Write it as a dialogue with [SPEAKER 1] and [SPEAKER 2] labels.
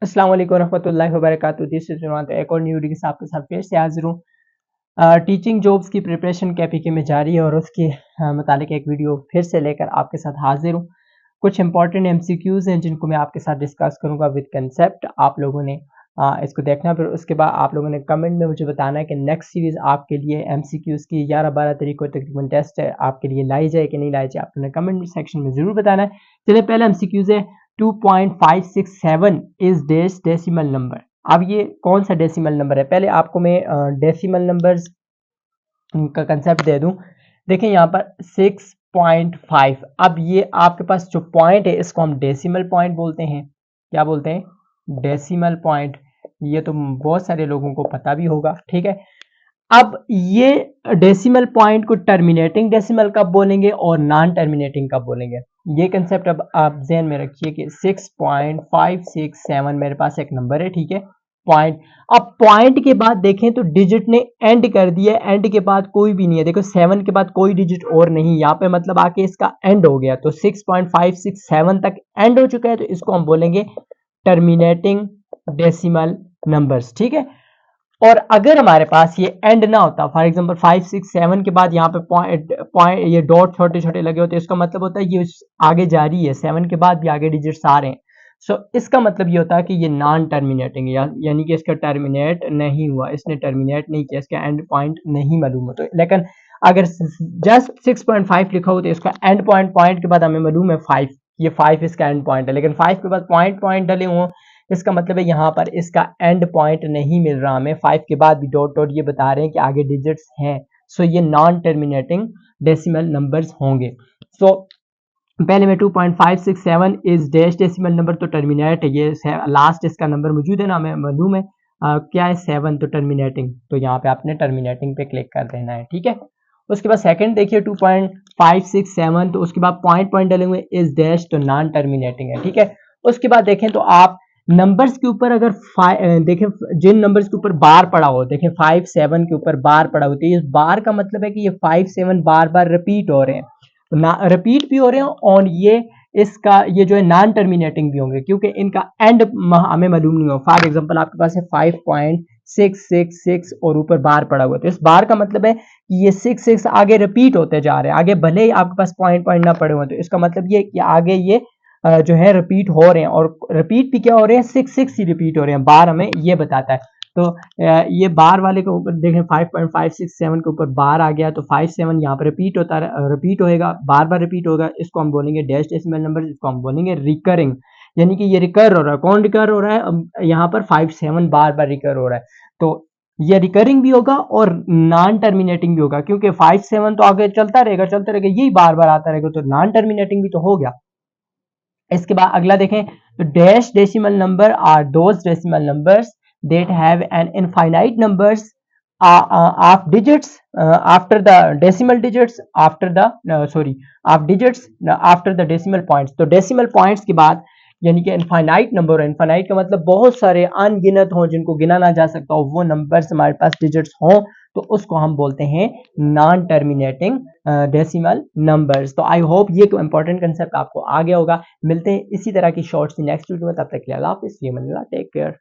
[SPEAKER 1] अस्सलाम वालेकुम रहमतुल्लाहि व बरकातुहू। This is Numan. तो एक और न्यू वीडियो के साथ आपके साथ फिर से हाजिर हूँ। टीचिंग जॉब्स की प्रिपरेशन केपीके में जारी है और उसके मुतालिक एक वीडियो फिर से लेकर आपके साथ हाजिर हूँ। कुछ इंपॉर्टेंट एमसीक्यूज हैं जिनको मैं आपके साथ डिस्कस करूंगा विद कंसेप्ट। आप लोगों ने इसको देखना, फिर उसके बाद आप लोगों ने कमेंट में मुझे बताना है कि नेक्स्ट सीरीज आपके लिए एमसीक्यूज की 11-12 तरीकों तकरीबन टेस्ट है आपके लिए लाई जाए कि नहीं लाई जाए, आपने कमेंट सेक्शन में जरूर बताना है। चलिए पहले एमसीक्यूज है 2.567 इज डेसिमल नंबर। अब ये कौन सा डेसिमल नंबर है, पहले आपको मैं डेसिमल नंबर्स का कंसेप्ट दे दूं। देखें यहाँ पर 6.5, अब ये आपके पास जो पॉइंट है इसको हम डेसिमल पॉइंट बोलते हैं। क्या बोलते हैं? Decimal point. ये तो बहुत सारे लोगों को पता भी होगा, ठीक है। अब ये डेसिमल पॉइंट को टर्मिनेटिंग डेसिमल कब बोलेंगे और नॉन टर्मिनेटिंग कब बोलेंगे, ये कंसेप्ट अब आप ध्यान में रखिए कि 6.567 मेरे पास एक नंबर है, ठीक है, पॉइंट। अब पॉइंट के बाद देखें तो डिजिट ने एंड कर दिया, एंड के बाद कोई भी नहीं है। देखो 7 के बाद कोई डिजिट और नहीं, यहाँ पे मतलब आके इसका एंड हो गया, तो 6.567 तक एंड हो चुका है, तो इसको हम बोलेंगे टर्मिनेटिंग डेसिमल नंबर्स, ठीक है। और अगर हमारे पास ये एंड ना होता, फॉर एग्जांपल 5 6 7 के बाद यहाँ पे पॉइंट ये डॉट छोटे छोटे लगे होते, इसका मतलब होता है ये आगे जारी है, 7 के बाद भी आगे डिजिट्स आ रहे हैं। सो इसका मतलब ये होता है कि ये नॉन टर्मिनेटिंग है, यानी कि इसका टर्मिनेट नहीं हुआ, इसने टर्मिनेट नहीं किया, इसका एंड पॉइंट नहीं मालूम हो। तो लेकिन अगर जस्ट 6.5 लिखा हो तो इसका एंड पॉइंट, पॉइंट के बाद हमें मालूम है 5, ये 5 इसका एंड पॉइंट है, लेकिन 5 के बाद पॉइंट पॉइंट डले हुए, इसका मतलब है यहाँ पर इसका एंड पॉइंट नहीं मिल रहा हमें, 5 के बाद भी डॉट डॉट ये बता रहे हैं कि आगे डिजिट्स हैं। सो ये नॉन टर्मिनेटिंग डेसिमल नंबर्स होंगे। सो पहले में 2.567 इज डैश डेसिमल नंबर, तो टर्मिनेट है, ये लास्ट इसका नंबर मौजूद है ना, हमें मालूम है क्या है 7, तो टर्मिनेटिंग, तो यहाँ पे आपने टर्मिनेटिंग पे क्लिक कर देना है, ठीक है। उसके बाद सेकंड देखिए 2.567, तो उसके बाद पॉइंट पॉइंट डले हुए इज डैश, तो नॉन टर्मिनेटिंग है, ठीक है। उसके बाद देखें तो आप नंबर्स के ऊपर अगर देखें जिन नंबर्स के ऊपर बार पड़ा हो, देखें 5 7 के ऊपर बार पड़ा होती है, इस बार का मतलब है कि ये 5 7 बार बार रिपीट हो रहे हैं, रिपीट भी हो रहे हैं, और ये इसका ये जो है नॉन टर्मिनेटिंग भी होंगे क्योंकि इनका एंड हमें मालूम नहीं हो। फॉर एग्जांपल आपके पास है 5.666 और ऊपर बार पड़ा हुआ, तो इस बार का मतलब है कि ये 6 आगे रिपीट होते जा रहे हैं, आगे भले ही आपके पास पॉइंट पॉइंट ना पड़े हुए, तो इसका मतलब ये कि आगे ये जो है रिपीट हो रहे हैं, और रिपीट भी क्या हो रहे हैं, 6 ही रिपीट हो रहे हैं, बार हमें ये बताता है। तो ये बार वाले के ऊपर देखें 5.567 के ऊपर बार आ गया, तो 5 7 यहाँ पर रिपीट होता है, रिपीट होएगा, बार बार रिपीट होगा, इसको हम बोलेंगे डैश डेसिमल नंबर, इसको हम बोलेंगे रिकरिंग, यानी कि ये रिकर हो रहा है। कौन रिकर हो रहा है? अब यहाँ पर 5 7 बार बार रिकर हो रहा है, तो ये रिकरिंग भी होगा और नॉन टर्मिनेटिंग भी होगा, क्योंकि 5 7 तो आगे चलता रहेगा, यही बार बार आता रहेगा, तो नॉन टर्मिनेटिंग भी तो हो गया। इसके बाद अगला देखें तो dash decimal number are those decimal numbers that have an infinite numbers of digits after the decimal digits after the sorry of digits after the decimal points। तो डेसिमल पॉइंट्स के बाद यानी कि इनफाइनाइट नंबर है, infinite का मतलब बहुत सारे अनगिनत हों जिनको गिना ना जा सकता हो, वो नंबर्स हमारे पास डिजिट्स हों, तो उसको हम बोलते हैं नॉन टर्मिनेटिंग डेसिमल नंबर्स। तो आई होप ये तो इंपॉर्टेंट कंसेप्ट आपको आ गया होगा। मिलते हैं इसी तरह की शॉर्ट्स नेक्स्ट वीडियो में, तब तक के लिए अल्लाह हाफिज़, टेक केयर।